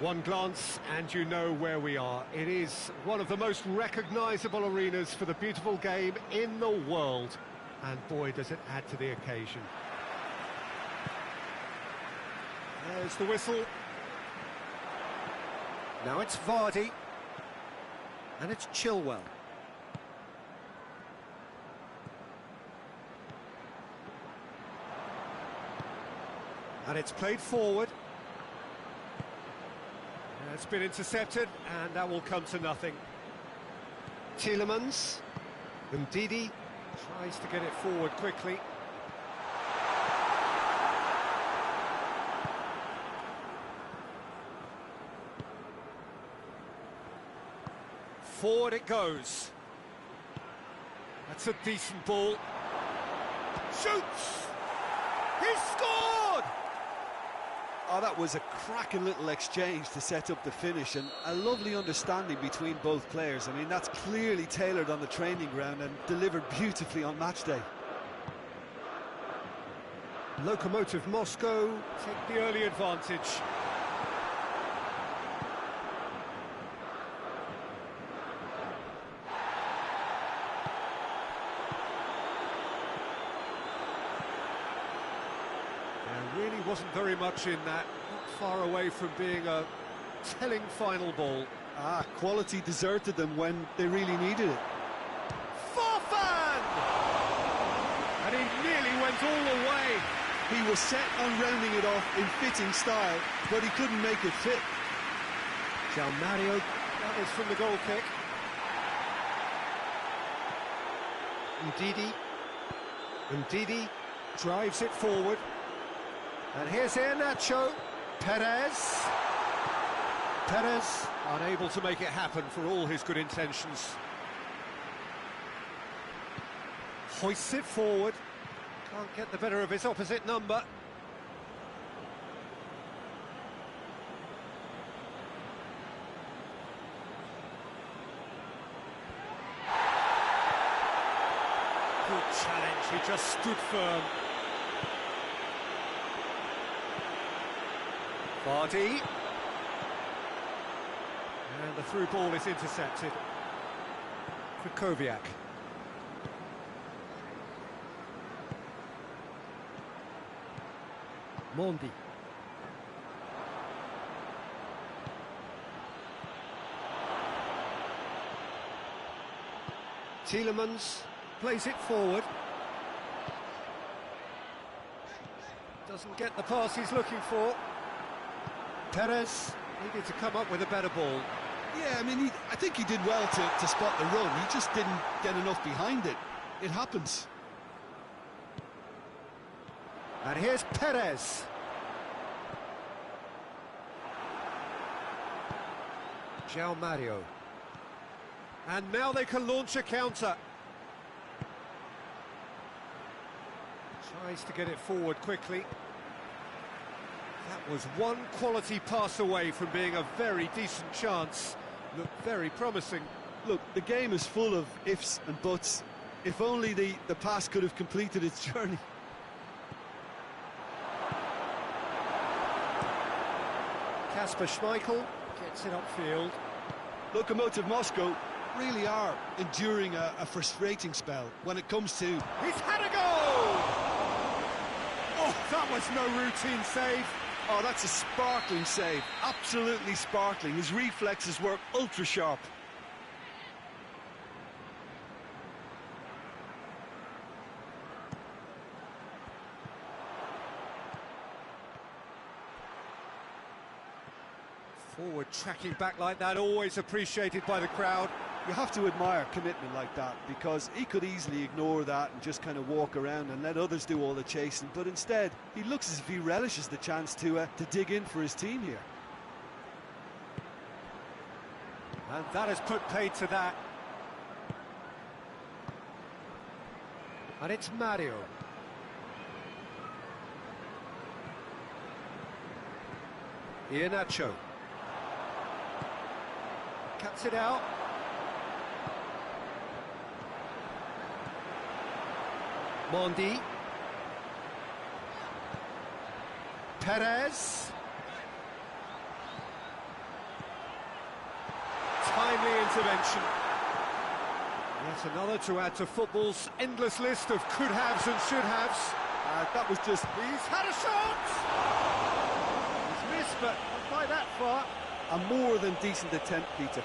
One glance and you know where we are. It is one of the most recognisable arenas for the beautiful game in the world. And boy, does it add to the occasion. There's the whistle. Now it's Vardy. And it's Chilwell. And it's played forward. It's been intercepted, and that will come to nothing. Tielemans. Ndidi tries to get it forward quickly. Forward it goes. That's a decent ball. Shoots! He's scored! Oh, that was a cracking little exchange to set up the finish, and a lovely understanding between both players. I mean, that's clearly tailored on the training ground and delivered beautifully on match day. Lokomotiv Moscow take the early advantage. Really wasn't very much in that, not far away from being a telling final ball. Quality deserted them when they really needed it. Farfan! And he nearly went all the way. He was set on rounding it off in fitting style, but he couldn't make it fit. João Mario, that is from the goal kick. Ndidi drives it forward. And here's Iheanacho. Perez unable to make it happen for all his good intentions. Hoists it forward. Can't get the better of his opposite number. Good challenge, he just stood firm. Vardy. And the through ball is intercepted. Krychowiak. Mondi. Tielemans plays it forward. Doesn't get the pass he's looking for. Perez needed to come up with a better ball. Yeah, I mean, I think he did well to spot the run. He just didn't get enough behind it. It happens. And here's Perez. João Mario. And now they can launch a counter. Tries to get it forward quickly. That was one quality pass away from being a very decent chance. Looked very promising. Look, the game is full of ifs and buts. If only the pass could have completed its journey. Kasper Schmeichel gets it upfield. Lokomotiv Moscow really are enduring a frustrating spell when it comes to... He's had a goal! Oh, that was no routine save. Oh, that's a sparkling save. Absolutely sparkling. His reflexes were ultra sharp. Forward tracking back like that, always appreciated by the crowd. You have to admire commitment like that, because he could easily ignore that and just kind of walk around and let others do all the chasing, but instead he looks as if he relishes the chance to dig in for his team here. And that has put paid to that. And it's Mario. Iheanacho. Cuts it out. Mondi. timely intervention. Yet another to add to football's endless list of could-haves and should-haves. That was just... He's had a shot! He's missed, but not by that far. a more than decent attempt, Peter.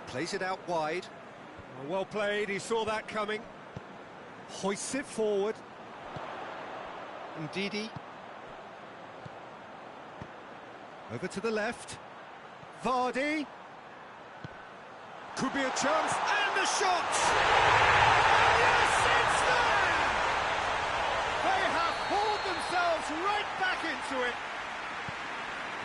Plays it out wide. Well played, he saw that coming. Hoists it forward. Ndidi. Over to the left. Vardy. Could be a chance, and the shot! And yes, it's there! They have pulled themselves right back into it.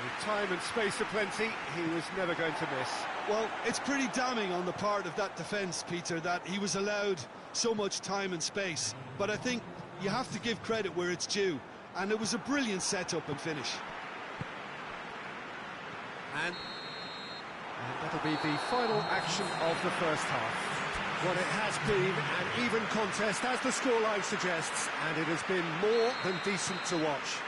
With time and space aplenty, he was never going to miss. Well, it's pretty damning on the part of that defence, Peter, that he was allowed so much time and space. But I think you have to give credit where it's due, and it was a brilliant setup and finish. And that'll be the final action of the first half. Well, it has been an even contest, as the scoreline suggests, and it has been more than decent to watch.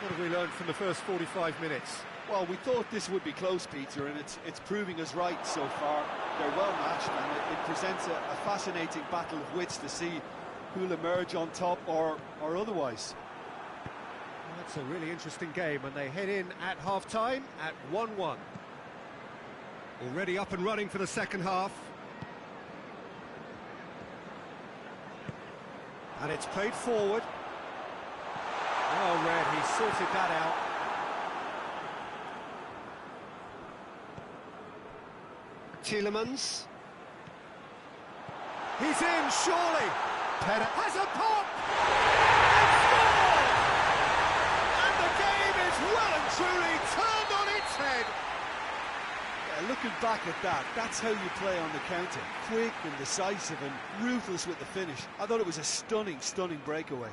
What have we learned from the first 45 minutes? Well, we thought this would be close, Peter, and it's proving us right so far. They're well matched, and it presents a fascinating battle of wits to see who'll emerge on top or otherwise. That's a really interesting game, and they head in at half-time at 1-1. Already up and running for the second half. And it's played forward. Well read, he sorted that out. Tielemans. He's in, surely. Pedder has a pop! And the game is well and truly turned on its head. Yeah, looking back at that, that's how you play on the counter. Quick and decisive and ruthless with the finish. I thought it was a stunning, stunning breakaway.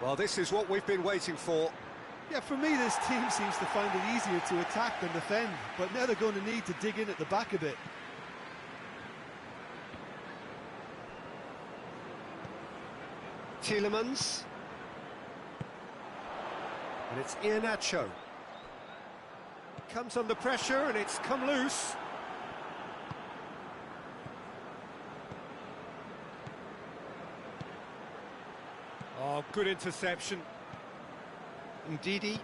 Well, this is what we've been waiting for. Yeah, for me, this team seems to find it easier to attack than defend, but now they're going to need to dig in at the back a bit. Tielemans. And it's Iheanacho. Comes under pressure and it's come loose. Oh, good interception. Ndidi.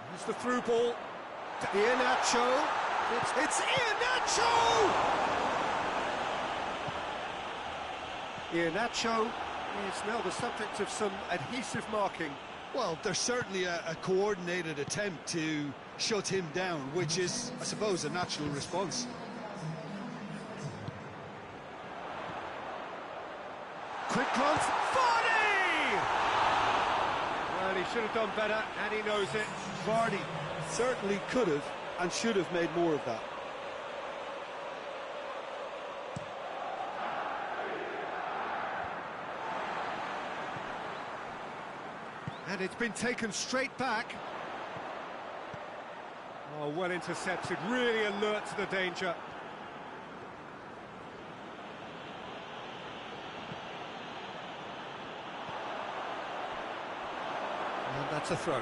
Here's the through ball. Iheanacho. It's Iheanacho! Iheanacho is now the subject of some adhesive marking. Well, there's certainly a coordinated attempt to shut him down, which is, I suppose, a natural response. Quick glance, Vardy! Well, he should have done better, and he knows it. Vardy certainly could have and should have made more of that. And it's been taken straight back. Oh, well intercepted, really alert to the danger. And that's a throw.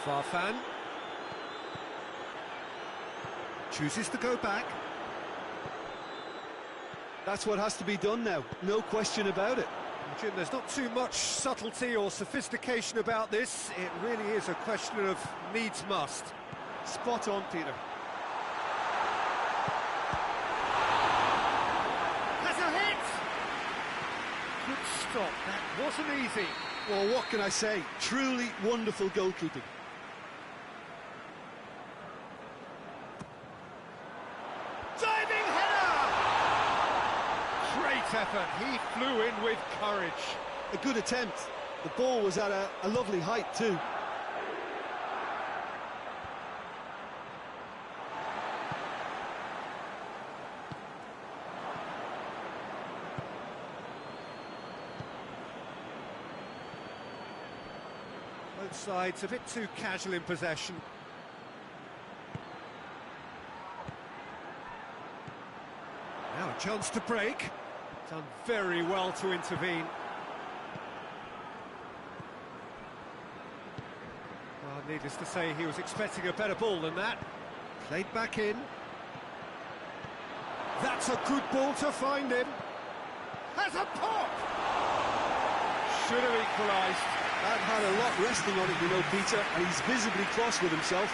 Farfan. Chooses to go back. That's what has to be done now, no question about it. Jim, there's not too much subtlety or sophistication about this. It really is a question of needs must. Spot on, Peter. Has a hit! Good stop, that wasn't easy. Well, what can I say? Truly wonderful goalkeeping. Diving header! Great effort, he flew in with courage. A good attempt. The ball was at a lovely height too. Both sides a bit too casual in possession. Now a chance to break. Done very well to intervene. Well, needless to say, he was expecting a better ball than that. Played back in. That's a good ball to find him. Has a pop! Should have equalised. That had a lot resting on it, you know, Peter, and he's visibly cross with himself.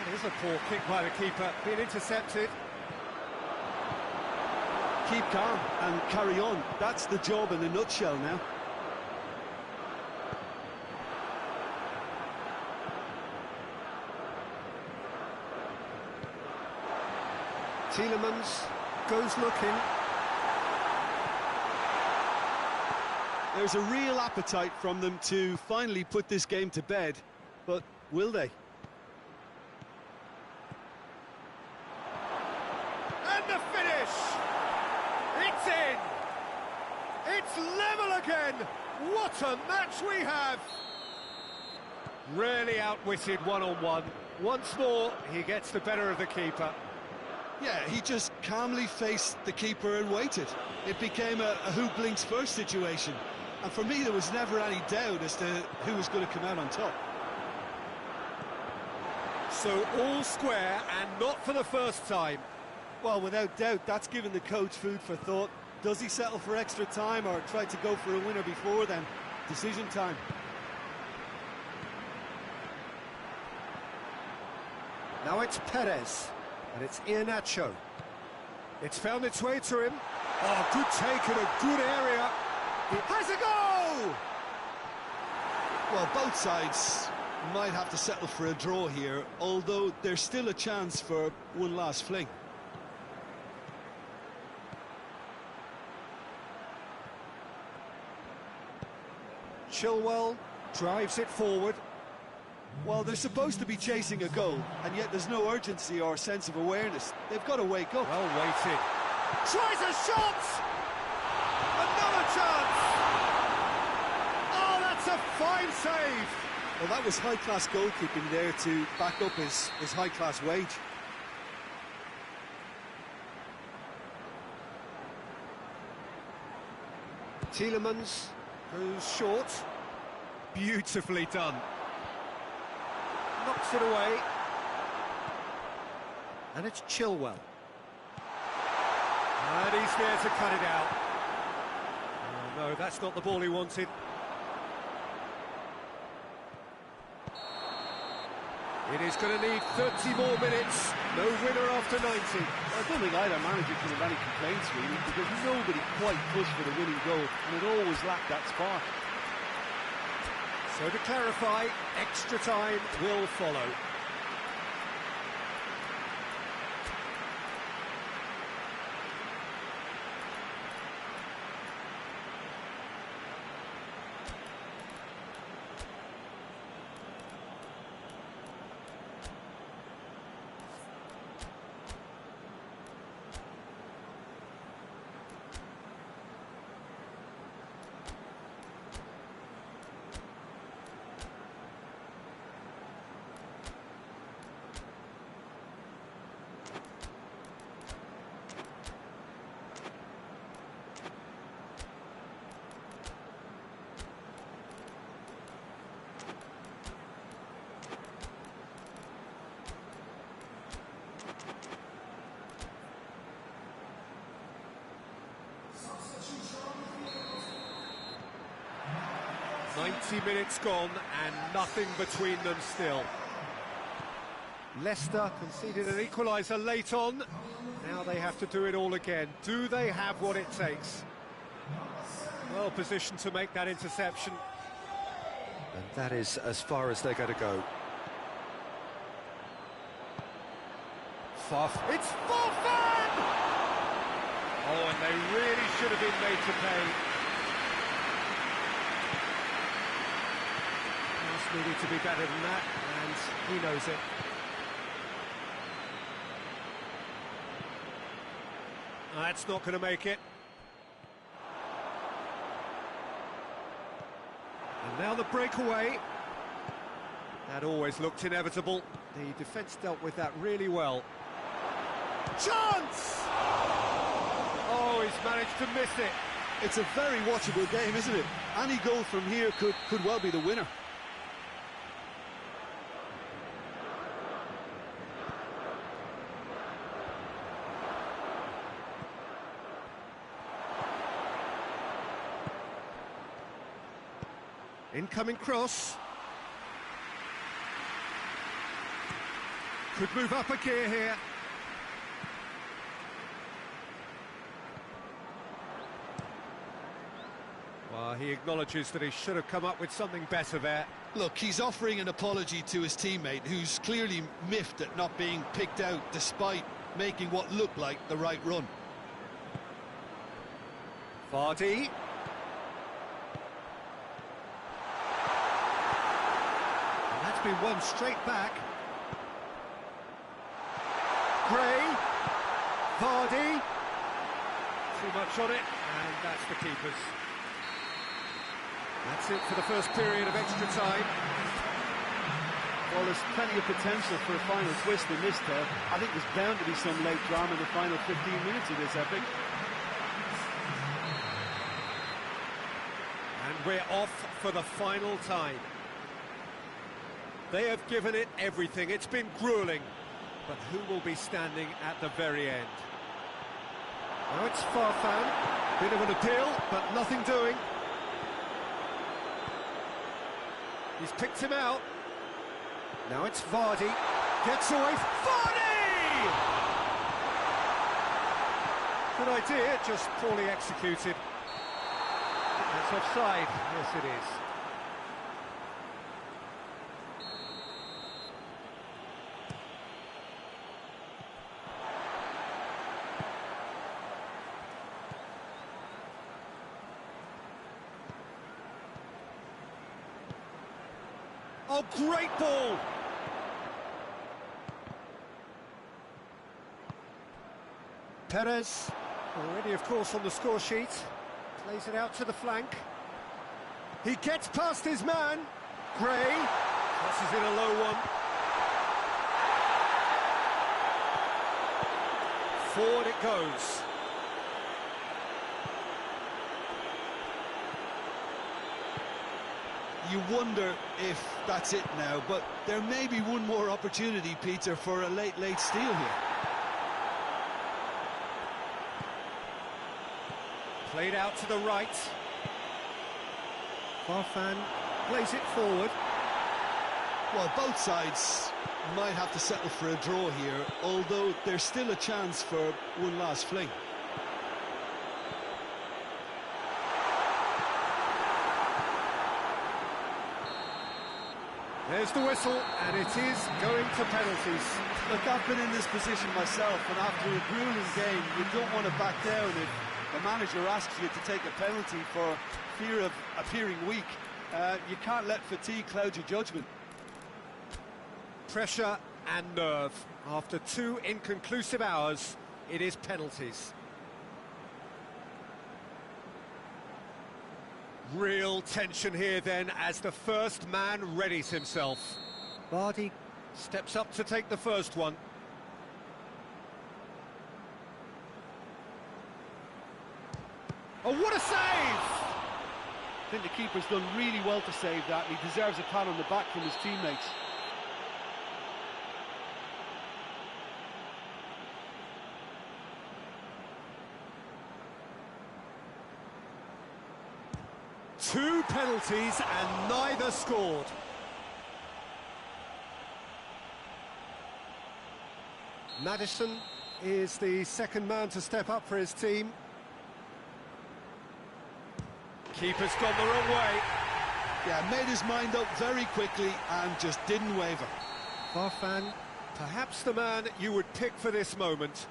That is a poor kick by the keeper, being intercepted. Keep calm and carry on. That's the job in a nutshell now. Tielemans goes looking. There's a real appetite from them to finally put this game to bed, but will they? And the finish! It's in! It's level again! What a match we have! Really outwitted one-on-one. Once more, he gets the better of the keeper. Yeah, he just calmly faced the keeper and waited. It became a who blinks first situation. And for me, there was never any doubt as to who was going to come out on top. So all square, and not for the first time. Well, without doubt, that's given the coach food for thought. Does he settle for extra time or try to go for a winner before then? Decision time. Now it's Perez, and it's Iheanacho. It's found its way to him. Oh, good take in a good area. It has a goal! Well, both sides might have to settle for a draw here, although there's still a chance for one last fling. Chilwell drives it forward. Well, they're supposed to be chasing a goal, and yet there's no urgency or sense of awareness. They've got to wake up. Well weighted. Tries a shot! Another chance! Oh, that's a fine save! Well, that was high-class goalkeeping there to back up his high-class wage. Tielemans goes short. Beautifully done. Knocks it away. And it's Chilwell. And he's there to cut it out. Oh, no, that's not the ball he wanted. It is going to need 30 more minutes. No winner after 90. I don't think either manager can have any complaints, really, because nobody quite pushed for the winning goal, and it always lacked that spark. So to clarify, extra time will follow. "90 minutes gone and nothing between them still." Leicester conceded an equaliser late on. Now they have to do it all again. Do they have what it takes? Well positioned to make that interception. And that is as far as they're going to go. It's Forfan! Oh, and they really should have been made to pay. Needed to be better than that, and he knows it. That's not going to make it. Now the breakaway. That always looked inevitable. The defence dealt with that really well. Chance! Oh, he's managed to miss it. It's a very watchable game, isn't it? Any goal from here could well be the winner. Incoming cross. Could move up a gear here. Well, he acknowledges that he should have come up with something better there. Look, he's offering an apology to his teammate, who's clearly miffed at not being picked out despite making what looked like the right run. Vardy. And that's been won straight back. Gray. Vardy. Too much on it, and that's the keeper's. That's it for the first period of extra time. Well, there's plenty of potential for a final twist in this, Ted. I think there's bound to be some late drama in the final 15 minutes of this epic. And we're off for the final time. They have given it everything. It's been gruelling. But who will be standing at the very end? Oh, it's Farfan. Bit of an appeal, but nothing doing. He's picked him out. Now it's Vardy. Gets away. Vardy! Good idea, just poorly executed. That's offside. Yes, it is. Oh, great ball! Perez, already of course on the score sheet, plays it out to the flank. He gets past his man. Gray crosses in a low one. Forward it goes. You wonder if that's it now, but there may be one more opportunity, Peter, for a late steal here. Played out to the right. Farfan plays it forward. Well, both sides might have to settle for a draw here, although there's still a chance for one last fling. There's the whistle, and it is going to penalties. Look, I've been in this position myself, and after a grueling game, you don't want to back down if the manager asks you to take a penalty for fear of appearing weak. You can't let fatigue cloud your judgment. Pressure and nerve. After 2 inconclusive hours, it is penalties. Real tension here then as the first man readies himself. Vardy steps up to take the first one. Oh, what a save! I think the keeper's done really well to save that, and he deserves a pat on the back from his teammates. Two penalties and neither scored. Maddison is the second man to step up for his team. Keeper's gone the wrong way. Yeah, made his mind up very quickly and just didn't waver. Farfan, perhaps the man you would pick for this moment.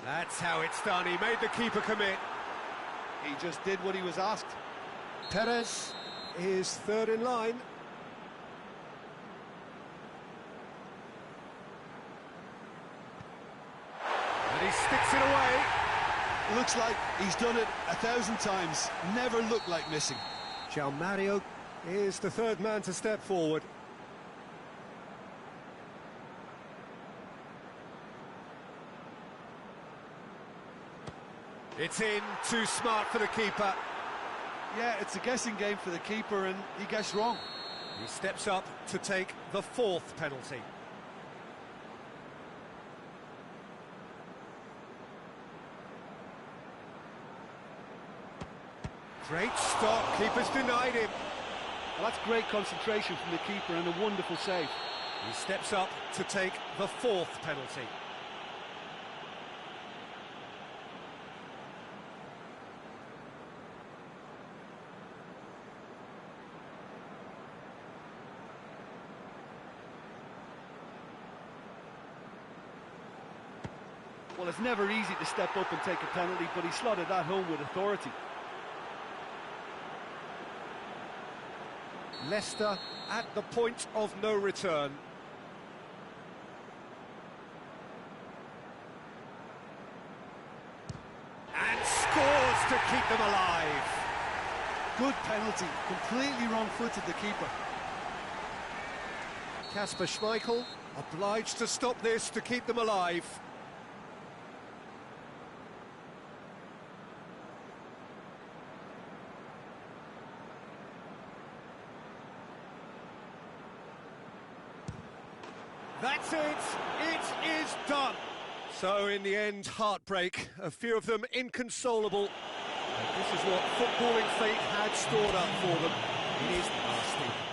That's how it's done. He made the keeper commit. He just did what he was asked. Perez is third in line. Looks like he's done it 1,000 times. Never looked like missing. João Mario is the third man to step forward. It's in, too smart for the keeper. Yeah, it's a guessing game for the keeper, and he guessed wrong. He steps up to take the fourth penalty. Great stop, keeper's denied him. Well, that's great concentration from the keeper and a wonderful save. He steps up to take the fourth penalty. Well, it's never easy to step up and take a penalty, but he slotted that home with authority. Leicester at the point of no return. And scores to keep them alive. Good penalty, completely wrong-footed the keeper. Kasper Schmeichel obliged to stop this to keep them alive. That's it! It is done! So, in the end, heartbreak, a few of them inconsolable. And this is what footballing fate had stored up for them. It is nasty.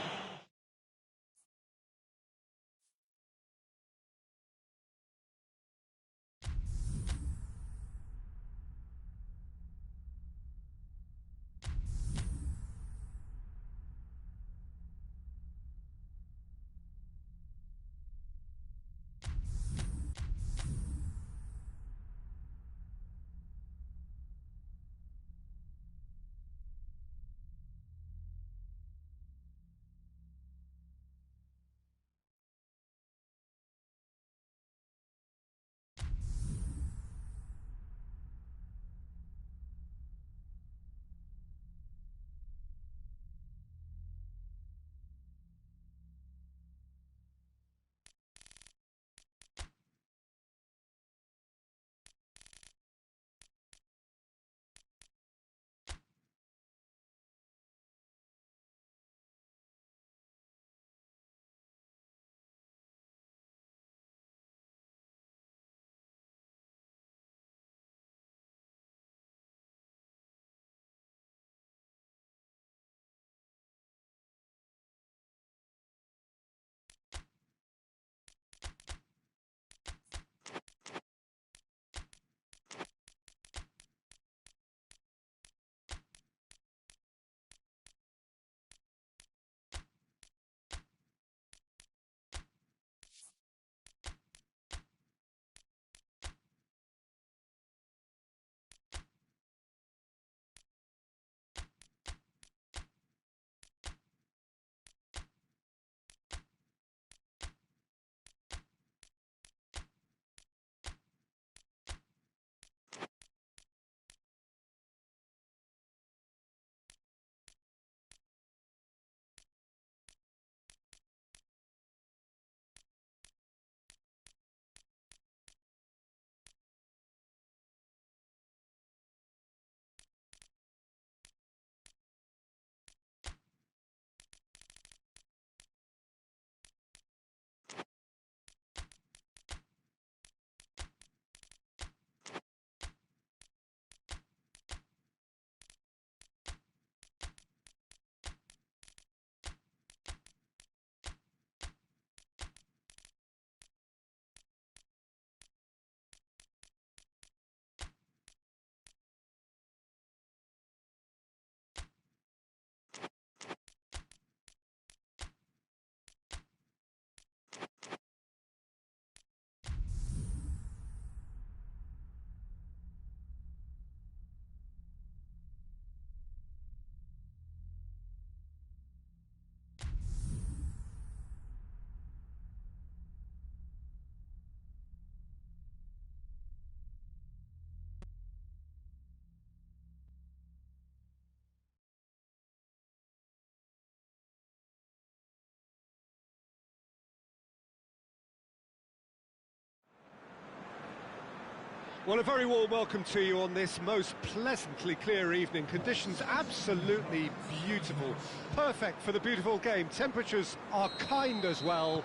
Well, a very warm welcome to you on this most pleasantly clear evening. Conditions absolutely beautiful. Perfect for the beautiful game. Temperatures are kind as well.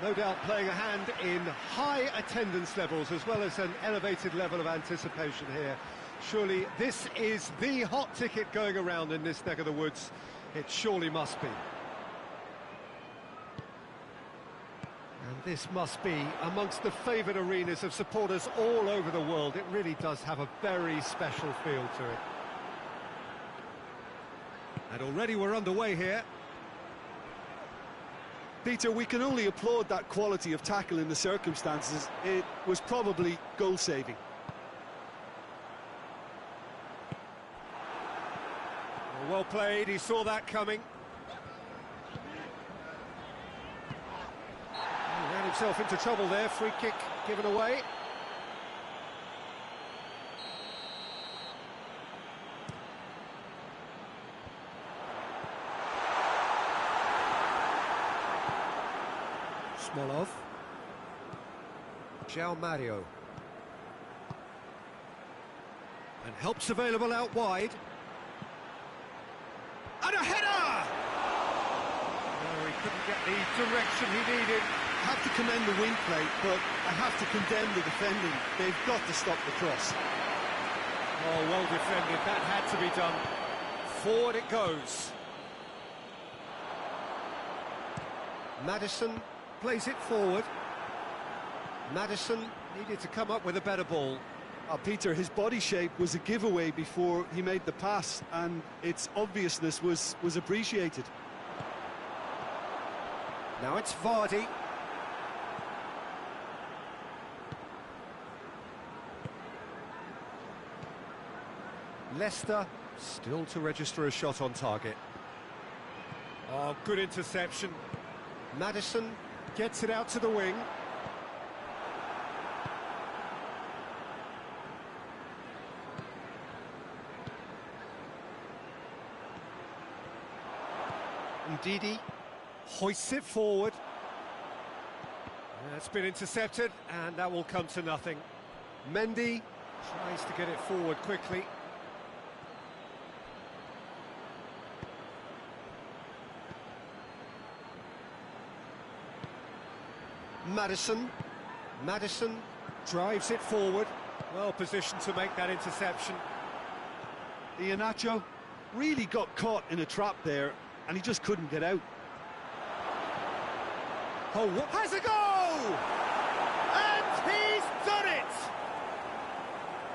No doubt playing a hand in high attendance levels as well as an elevated level of anticipation here. Surely this is the hot ticket going around in this neck of the woods. It surely must be. And this must be amongst the favoured arenas of supporters all over the world. It really does have a very special feel to it. And already we're underway here. Peter, we can only applaud that quality of tackle in the circumstances. It was probably goal-saving. Well played, he saw that coming. He ran himself into trouble there, free kick given away. Smolov. João Mario. And help's available out wide. And a header! No, he couldn't get the direction he needed. I have to commend the wing play, but I have to condemn the defending. They've got to stop the cross. Oh, well defended, that had to be done. Forward it goes. Maddison plays it forward. Maddison needed to come up with a better ball. Peter, his body shape was a giveaway before he made the pass, and its obviousness was appreciated. Now it's Vardy. Leicester still to register a shot on target. Oh, good interception. Maddison gets it out to the wing. Ndidi hoists it forward. It's been intercepted, and that will come to nothing. Mendy tries to get it forward quickly. Maddison drives it forward. Well positioned to make that interception. Iheanacho really got caught in a trap there, and he just couldn't get out. Oh, what has a goal! And he's done it!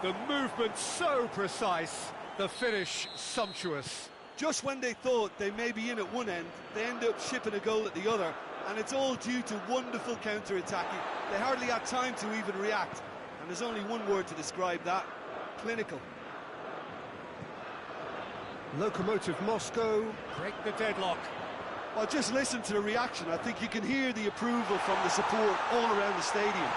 The movement so precise, the finish sumptuous. Just when they thought they may be in at one end, they end up shipping a goal at the other, and it's all due to wonderful counter-attacking. They hardly had time to even react, and there's only one word to describe that: clinical. Lokomotiv Moscow break the deadlock. Well, just listen to the reaction. I think you can hear the approval from the support all around the stadium.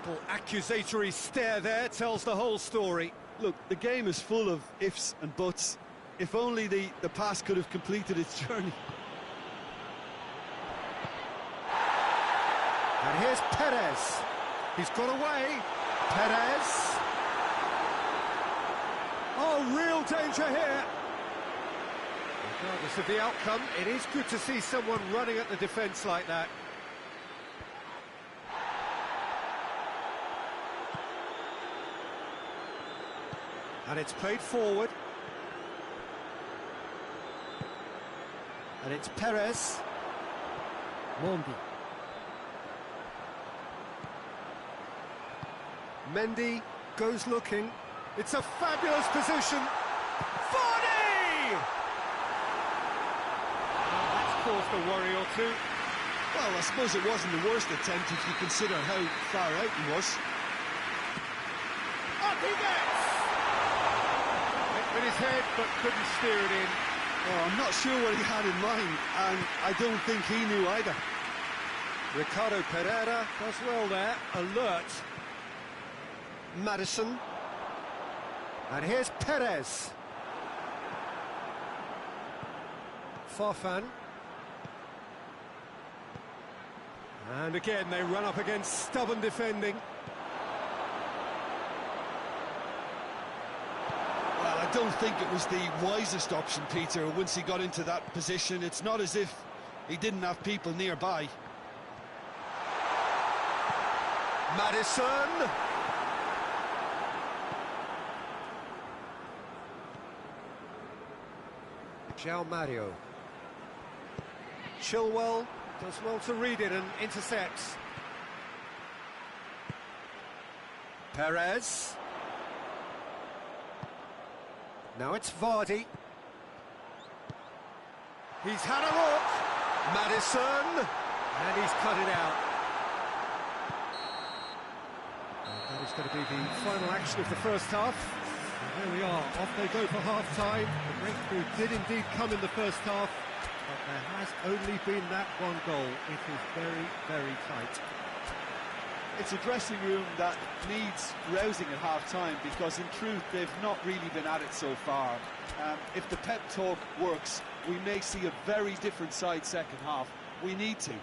Little accusatory stare there tells the whole story. Look, the game is full of ifs and buts. If only the pass could have completed its journey. And here's Perez. He's got away. Perez. Oh, real danger here. Regardless of the outcome, it is good to see someone running at the defence like that. And it's played forward. And it's Perez. Mondi. Mendy goes looking. It's a fabulous position. Vardy! Oh, that's caused a worry or two. Well, I suppose it wasn't the worst attempt if you consider how far out he was. Up he gets! Went with his head, but couldn't steer it in. Oh, I'm not sure what he had in mind, and I don't think he knew either. Ricardo Pereira does well there, alert. Maddison. And here's Perez. Farfan. And again, they run up against stubborn defending. Well, I don't think it was the wisest option, Peter, once he got into that position. It's not as if he didn't have people nearby. Maddison! João Mario. Chilwell does well to read it and intercepts. Perez. Now it's Vardy. He's had a look. Maddison. And he's cut it out. And that is going to be the final action of the first half. And there we are, off they go for half-time. The breakthrough did indeed come in the first half, but there has only been that one goal. It is very, very tight. It's a dressing room that needs rousing at half-time, because in truth they've not really been at it so far. If the pep talk works, we may see a very different side second half. We need to.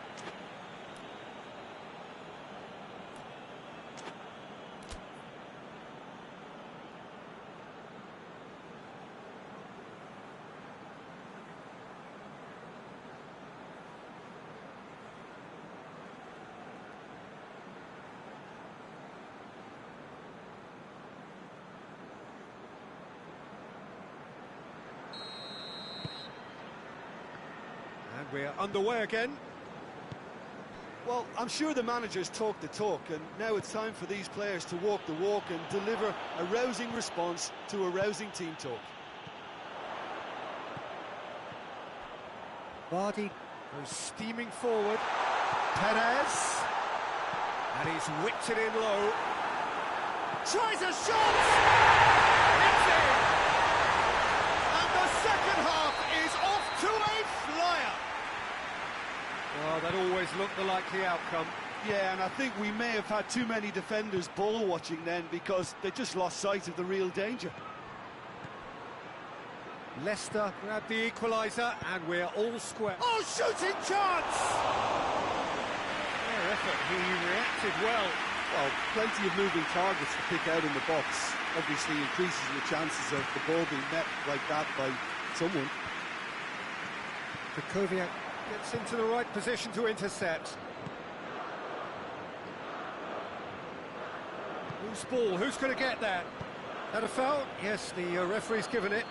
And we're underway again. Well, I'm sure the managers talk the talk, and now it's time for these players to walk the walk and deliver a rousing response to a rousing team talk. Vardy goes steaming forward. Perez. And he's whipped it in low. Tries a shot! It's in! And the second half is off to a flyer. Well, that always looked the likely outcome. Yeah, and I think we may have had too many defenders ball watching then, because they just lost sight of the real danger. Leicester grabbed the equaliser, and we're all square. Oh, shooting chance! Fair effort, he reacted well. Well, plenty of moving targets to pick out in the box. Obviously increases the chances of the ball being met like that by someone. Krychowiak gets into the right position to intercept. Whose ball? Who's going to get that? That a foul? Yes, the referee's given it.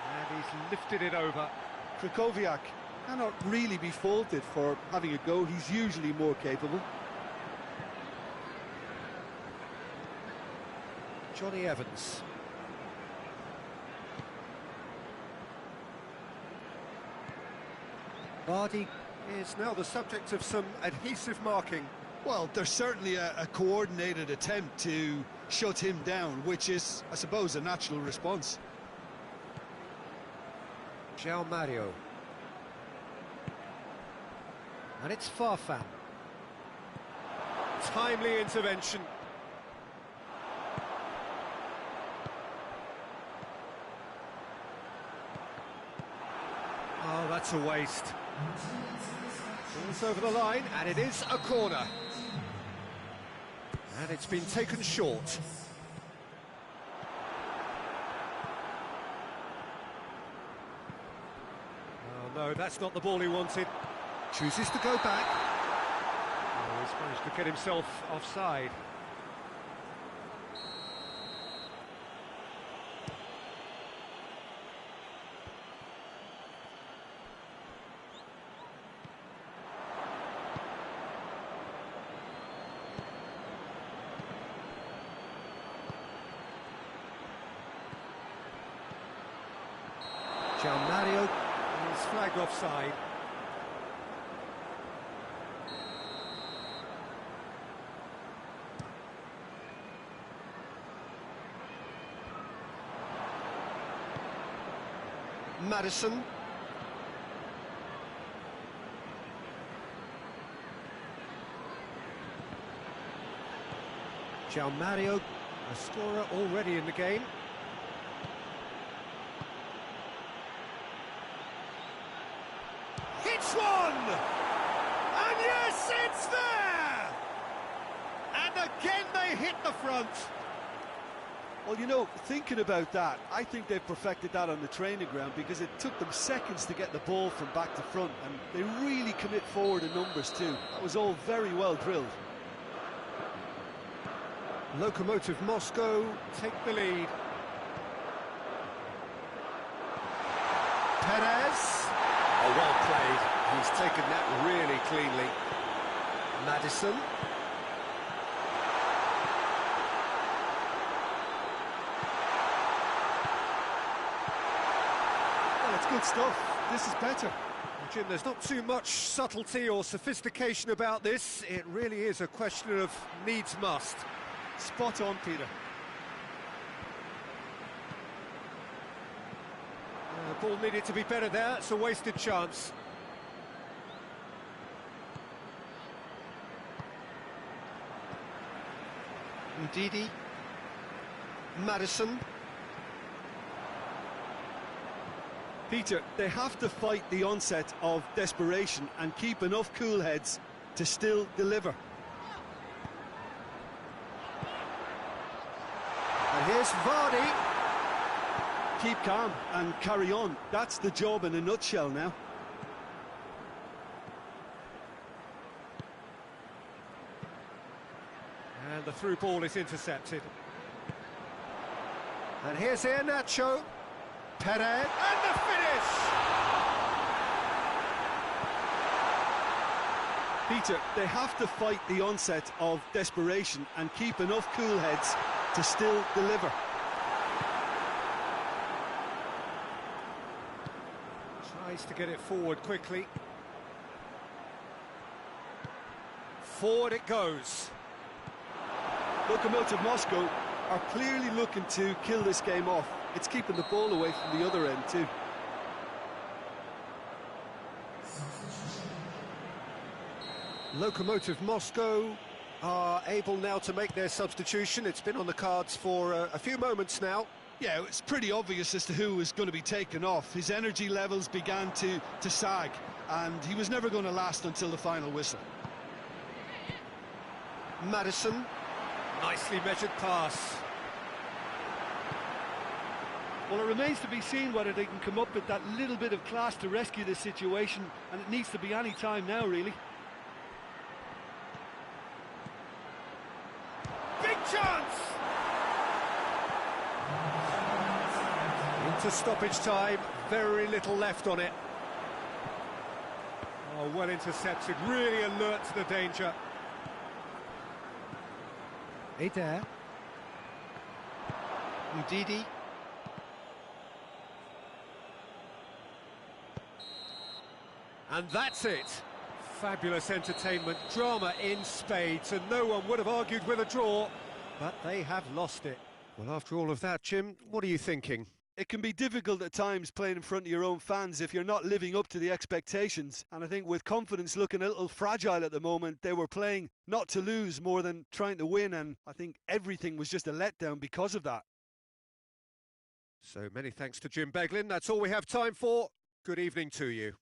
And he's lifted it over. Krychowiak cannot really be faulted for having a go. He's usually more capable. Johnny Evans. Vardy is now the subject of some adhesive marking. Well, there's certainly a coordinated attempt to shut him down, which is, I suppose, a natural response. João Mario. And it's Farfan. Timely intervention. Oh, that's a waste. Ball's over the line, and it is a corner. And it's been taken short. Oh, no, that's not the ball he wanted. Chooses to go back. Oh, he's managed to get himself offside. João Mario is flagged offside. Maddison. João Mario A scorer already in the game. Hits one! And yes, it's there! And again they hit the front. Well, you know, thinking about that, I think they've perfected that on the training ground because it took them seconds to get the ball from back to front, and they really commit forward in numbers too. That was all very well drilled. Lokomotiv Moscow take the lead. Perez. Oh, well played. He's taken that really cleanly. Madison. Well, it's good stuff. This is better. Well, Jim, there's not too much subtlety or sophistication about this. It really is a question of needs must. Spot on, Peter. The ball needed to be better there. It's a wasted chance. Ndidi. Madison. Peter, they have to fight the onset of desperation and keep enough cool heads to still deliver. And here's Vardy. Keep calm and carry on. That's the job in a nutshell now. And the through ball is intercepted. And here's Iheanacho. Perez. And the finish! Peter, they have to fight the onset of desperation and keep enough cool heads to still deliver. Tries to get it forward quickly. Forward it goes. Lokomotiv Moscow are clearly looking to kill this game off. It's keeping the ball away from the other end too. Lokomotiv Moscow are able now to make their substitution. It's been on the cards for a few moments now. Yeah, it's pretty obvious as to who was going to be taken off. His energy levels began to sag, and he was never going to last until the final whistle. Madison. Nicely measured pass. Well, it remains to be seen whether they can come up with that little bit of class to rescue this situation, and it needs to be any time now, really. Big chance! Into stoppage time, very little left on it. Oh, well intercepted, really alert to the danger. Eder. Ndidi. And that's it. Fabulous entertainment, drama in spades, and no one would have argued with a draw, but they have lost it. Well, after all of that, Jim, what are you thinking? It can be difficult at times playing in front of your own fans if you're not living up to the expectations. And I think with confidence looking a little fragile at the moment, they were playing not to lose more than trying to win. And I think everything was just a letdown because of that. So many thanks to Jim Beglin. That's all we have time for. Good evening to you.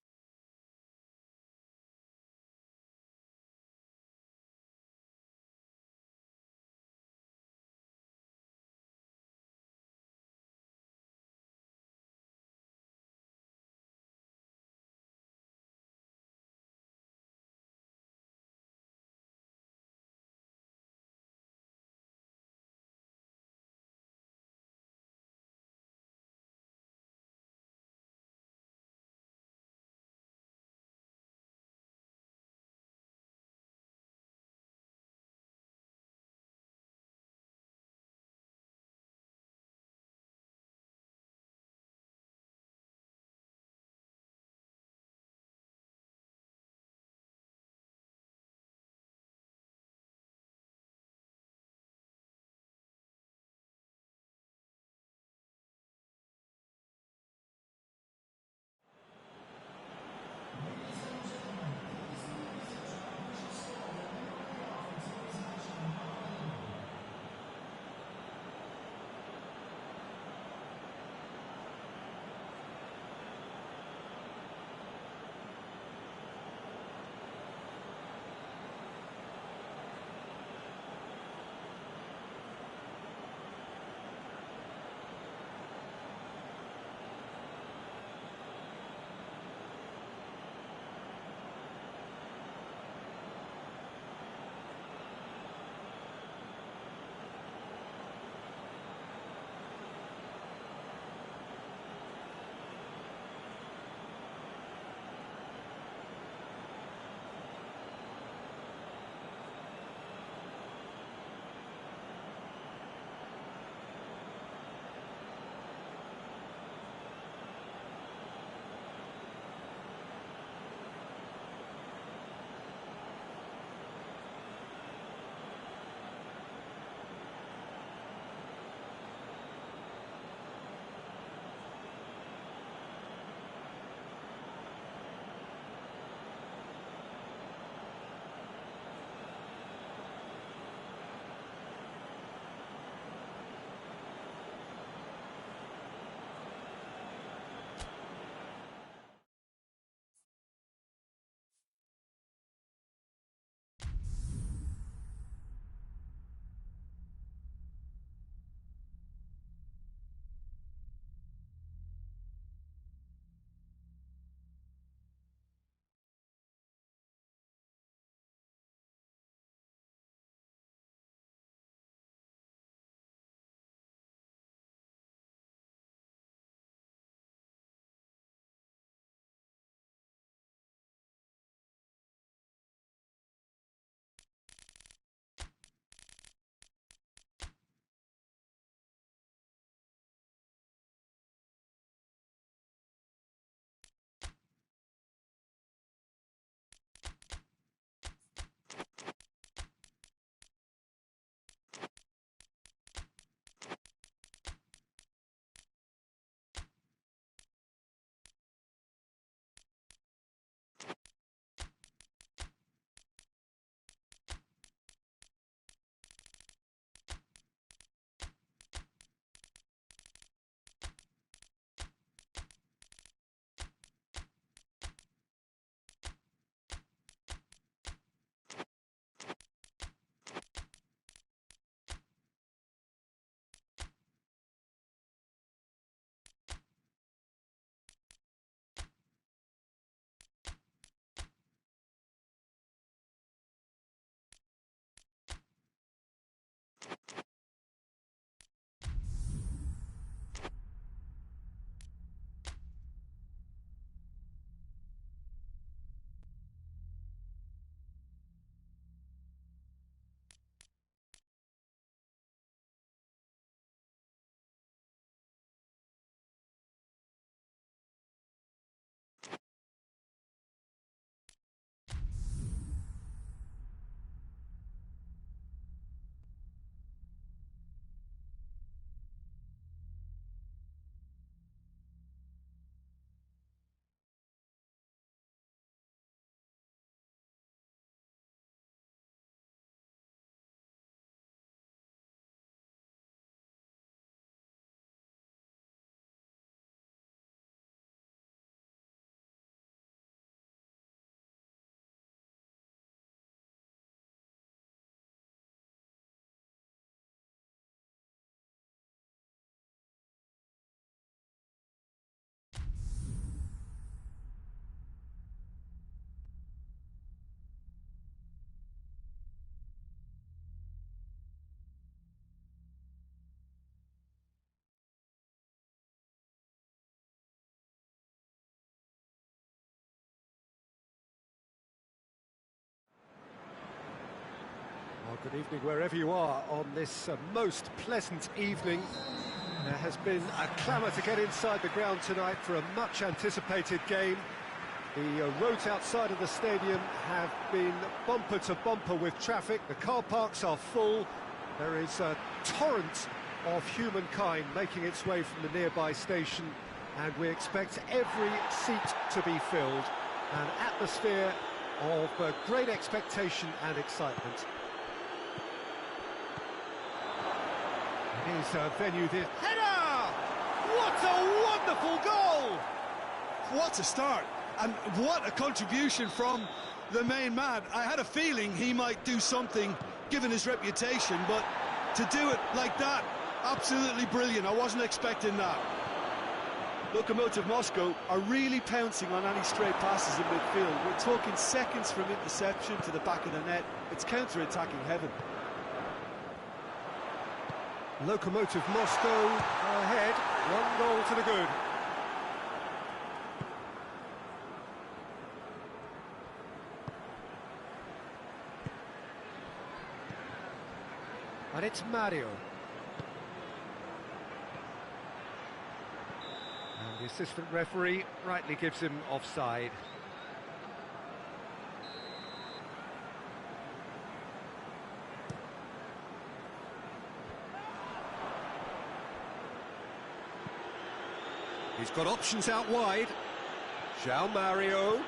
Good evening wherever you are on this most pleasant evening. There has been a clamour to get inside the ground tonight for a much-anticipated game. The roads outside of the stadium have been bumper to bumper with traffic. The car parks are full. There is a torrent of humankind making its way from the nearby station, and we expect every seat to be filled. An atmosphere of great expectation and excitement. It is a venue this... Header! What a wonderful goal! What a start, and what a contribution from the main man. I had a feeling he might do something, given his reputation, but to do it like that, absolutely brilliant. I wasn't expecting that. Lokomotiv Moscow are really pouncing on any stray passes in midfield. We're talking seconds from interception to the back of the net. It's counter-attacking heaven. Lokomotiv Moscow ahead, 1 goal to the good. And it's Mario. And the assistant referee rightly gives him offside. He's got options out wide. João Mario.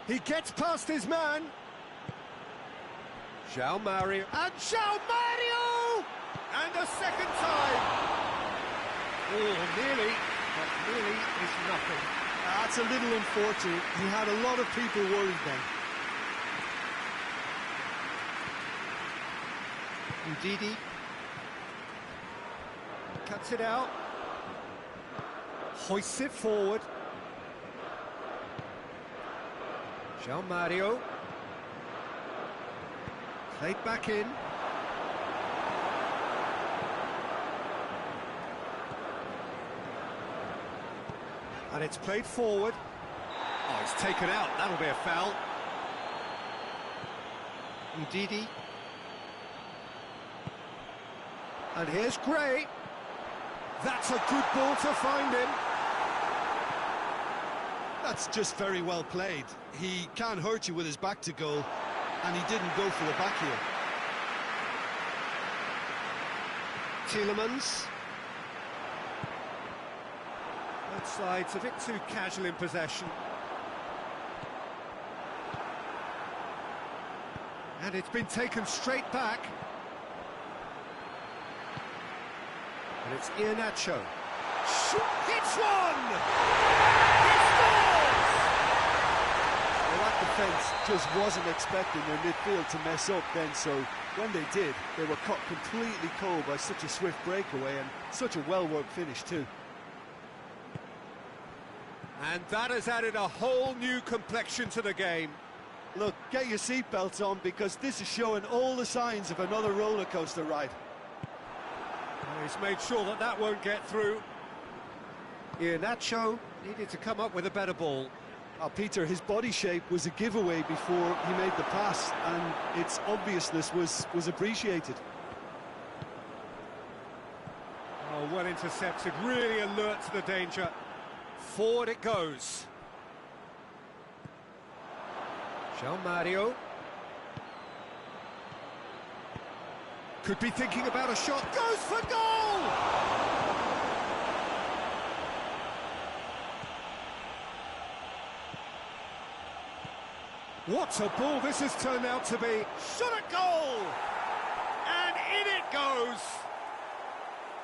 He gets past his man. João Mario. And João Mario! And a second time. Oh, nearly. But nearly is nothing. That's a little unfortunate. He had a lot of people worried then. Ndidi cuts it out, hoists it forward. João Mario played back in. And it's played forward. Oh, it's taken out. That'll be a foul. Ndidi. And here's Gray. That's a good ball to find him. That's just very well played. He can't hurt you with his back to goal, and he didn't go for the back here. Tielemans. Both sides a bit too casual in possession. And it's been taken straight back. And it's Iheanacho. Hits one! He scores! Well, that defence just wasn't expecting their midfield to mess up then, so when they did, they were caught completely cold by such a swift breakaway and such a well-worked finish too. And that has added a whole new complexion to the game. Look, get your seatbelts on, because this is showing all the signs of another roller coaster ride. He's made sure that that won't get through. Iheanacho needed to come up with a better ball. Oh, Peter, his body shape was a giveaway before he made the pass, and its obviousness was appreciated. Oh, well intercepted, really alert to the danger. Forward it goes. João Mario. Could be thinking about a shot. Goes for goal! What a ball this has turned out to be. Shot at goal! And in it goes!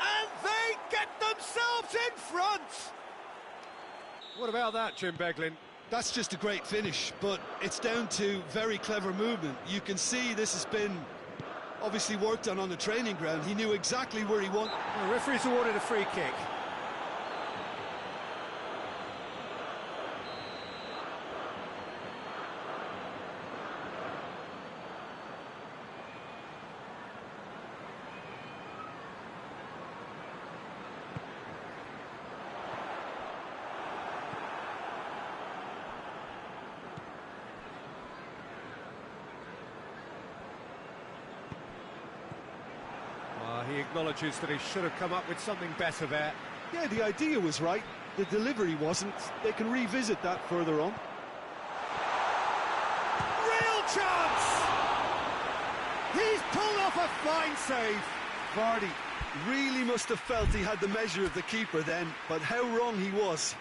And they get themselves in front! What about that, Jim Beglin? That's just a great finish, but it's down to very clever movement. You can see this has been obviously worked on the training ground. He knew exactly where he wanted. The referee's awarded a free kick. acknowledges that he should have come up with something better there. Yeah, the idea was right, the delivery wasn't. They can revisit that further on. Real chance! He's pulled off a fine save. Vardy really must have felt he had the measure of the keeper then, but how wrong he was.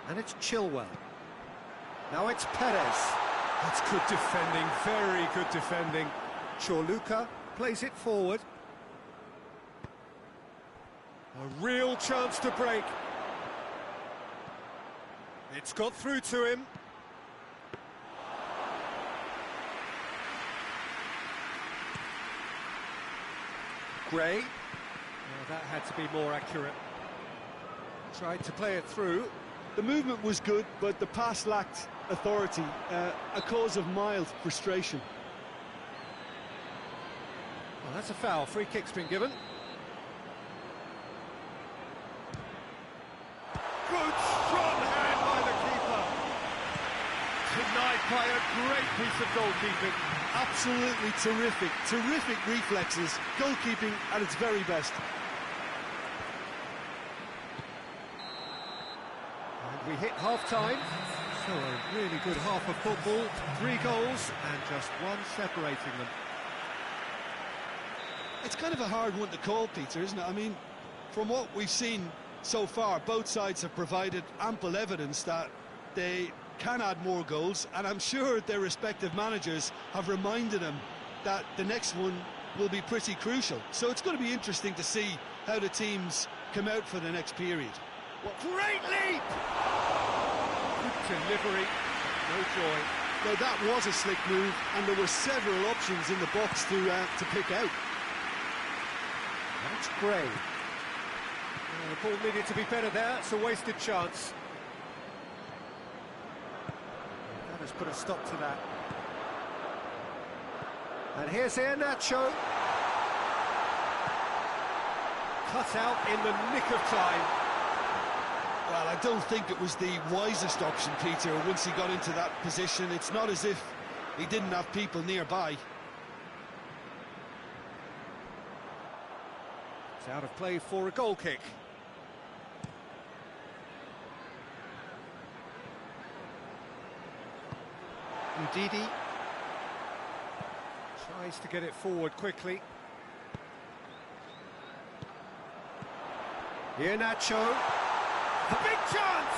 And it's Chilwell. Now it's Perez. That's good defending, very good defending. Chorluka plays it forward. A real chance to break. It's got through to him. Gray. Oh, that had to be more accurate. Tried to play it through. The movement was good, but the pass lacked authority, a cause of mild frustration. Well, that's a foul. Free kick's been given. Good strong hand by the keeper. Denied by a great piece of goalkeeping. Absolutely terrific, terrific reflexes, goalkeeping at its very best. We hit half-time, so a really good half of football, 3 goals and just one separating them. It's kind of a hard one to call, Peter, isn't it? I mean, from what we've seen so far, both sides have provided ample evidence that they can add more goals, and I'm sure their respective managers have reminded them that the next one will be pretty crucial. So it's going to be interesting to see how the teams come out for the next period. What great leap! Good delivery, no joy. Now that was a slick move, and there were several options in the box to pick out. That's Gray. The ball needed to be better there, it's a wasted chance. That has put a stop to that. And here's Iheanacho. Cut out in the nick of time. Well, I don't think it was the wisest option, Peter, once he got into that position. It's not as if he didn't have people nearby. It's out of play for a goal kick. Ndidi tries to get it forward quickly. Iheanacho. A big chance!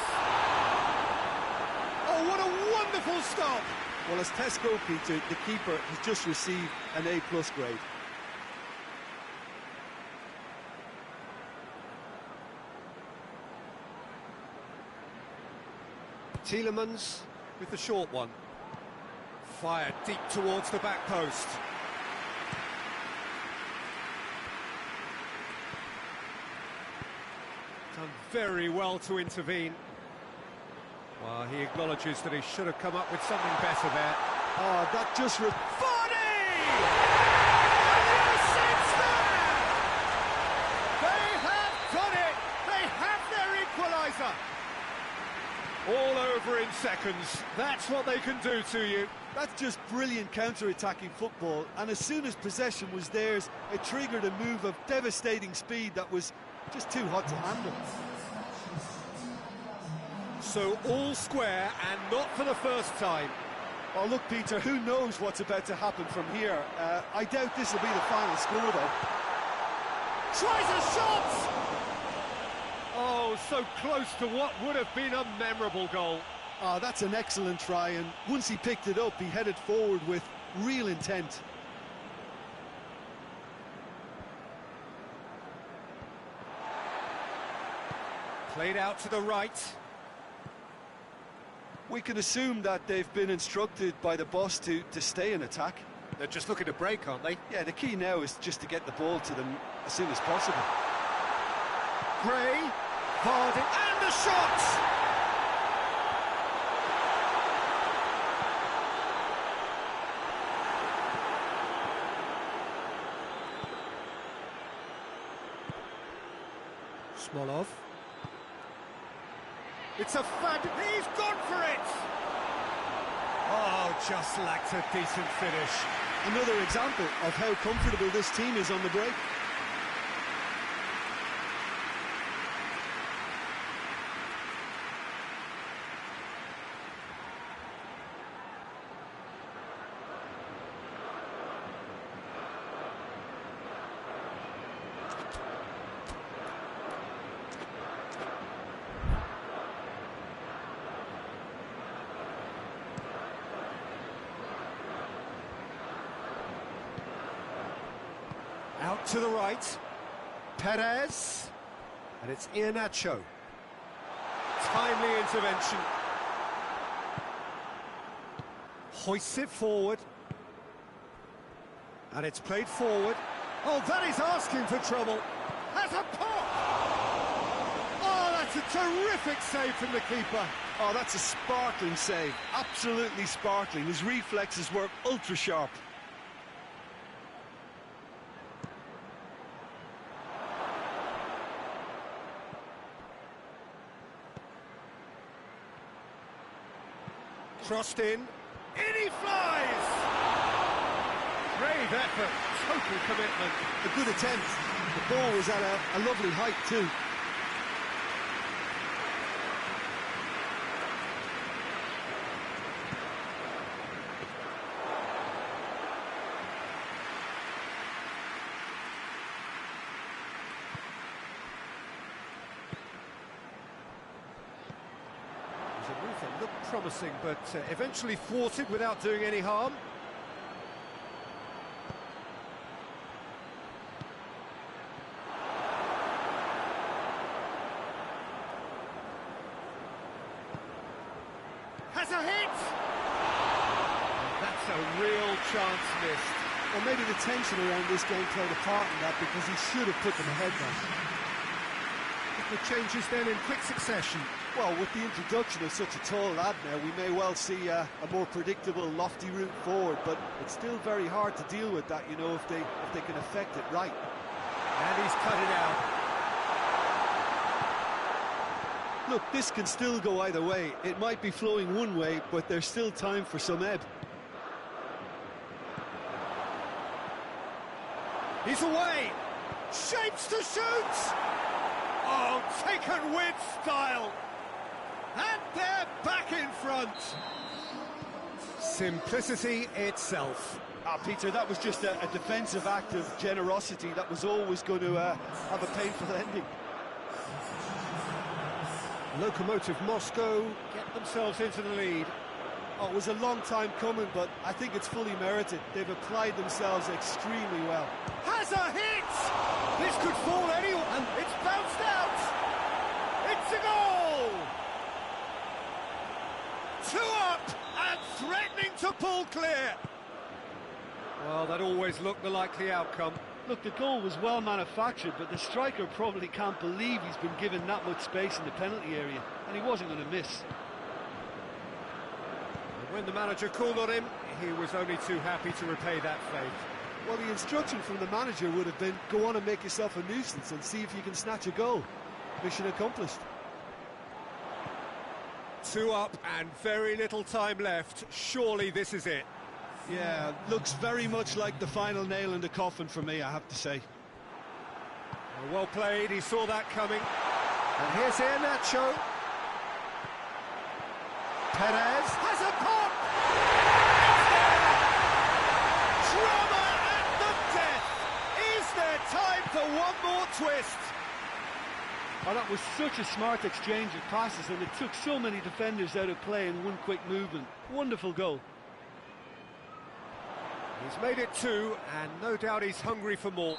Oh, what a wonderful stop! Well, as Tesco, Peter, the keeper has just received an A+ grade. Tielemans with the short one. Fired deep towards the back post. Done very well to intervene. Well, he acknowledges that he should have come up with something better there. Oh, that just... Vardy! And yes, it's there! They have done it! They have their equaliser! All over in seconds. That's what they can do to you. That's just brilliant counter-attacking football, and as soon as possession was theirs, it triggered a move of devastating speed that was just too hot to handle. So all square, and not for the first time. Oh, look, Peter, who knows what's about to happen from here? I doubt this will be the final score, though. Tries a shot! Oh, so close to what would have been a memorable goal. Oh, that's an excellent try, and once he picked it up, he headed forward with real intent. Played out to the right. we can assume that they've been instructed by the boss to stay in attack. They're just looking to break, aren't they? Yeah, the key now is just to get the ball to them as soon as possible. Gray, Vardy, and the shot! Smolov. It's a fab... He's gone for it! Oh, just lacked a decent finish. Another example of how comfortable this team is on the break. Out to the right, Perez, and it's Iheanacho. Timely intervention. Hoists it forward, and it's played forward. Oh, that is asking for trouble. Has a pop! Oh, that's a terrific save from the keeper. Oh, that's a sparkling save, absolutely sparkling. His reflexes were ultra sharp. Crossed in he flies! Brave effort, total commitment. A good attempt. The ball was at a lovely height too. A move that looked promising, but eventually thwarted without doing any harm. Has a hit! That's a real chance missed. Well, maybe the tension around this game played a part in that, because he should have put them ahead now. The changes then in quick succession. Well, with the introduction of such a tall lad now, we may well see a more predictable, lofty route forward, but it's still very hard to deal with that, you know, if they can affect it right. And he's cut it out. Look, this can still go either way. It might be flowing one way, but there's still time for some ebb. He's away! Shapes to shoot! Oh, taken with style! And they're back in front! Simplicity itself. Peter, that was just a defensive act of generosity that was always going to have a painful ending. Lokomotiv Moscow get themselves into the lead. Oh, it was a long time coming, but I think it's fully merited. They've applied themselves extremely well. Has a hit! This could fool anyone, and it's bounced out! It's a goal! 2 up, and threatening to pull clear! Well, that always looked the likely outcome. Look, the goal was well manufactured, but the striker probably can't believe he's been given that much space in the penalty area, and he wasn't going to miss. When the manager called on him, he was only too happy to repay that fate. Well, the instruction from the manager would have been, go on and make yourself a nuisance and see if you can snatch a goal. Mission accomplished. 2 up and very little time left. Surely this is it. Yeah, looks very much like the final nail in the coffin for me, I have to say. Well played, he saw that coming. And here's Iheanacho. Perez has a pop! Drama at the death! Is there time for one more twist? Oh, that was such a smart exchange of passes, and it took so many defenders out of play in one quick movement. Wonderful goal. He's made it 2, and no doubt he's hungry for more.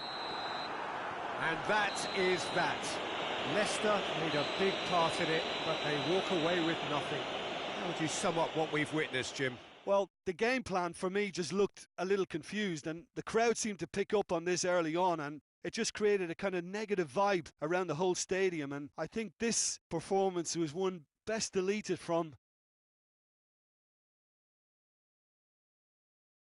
And that is that. Leicester made a big part in it, but they walk away with nothing. How would you sum up what we've witnessed, Jim? Well, the game plan for me just looked a little confused, and the crowd seemed to pick up on this early on, and it just created a kind of negative vibe around the whole stadium. And I think this performance was one best deleted from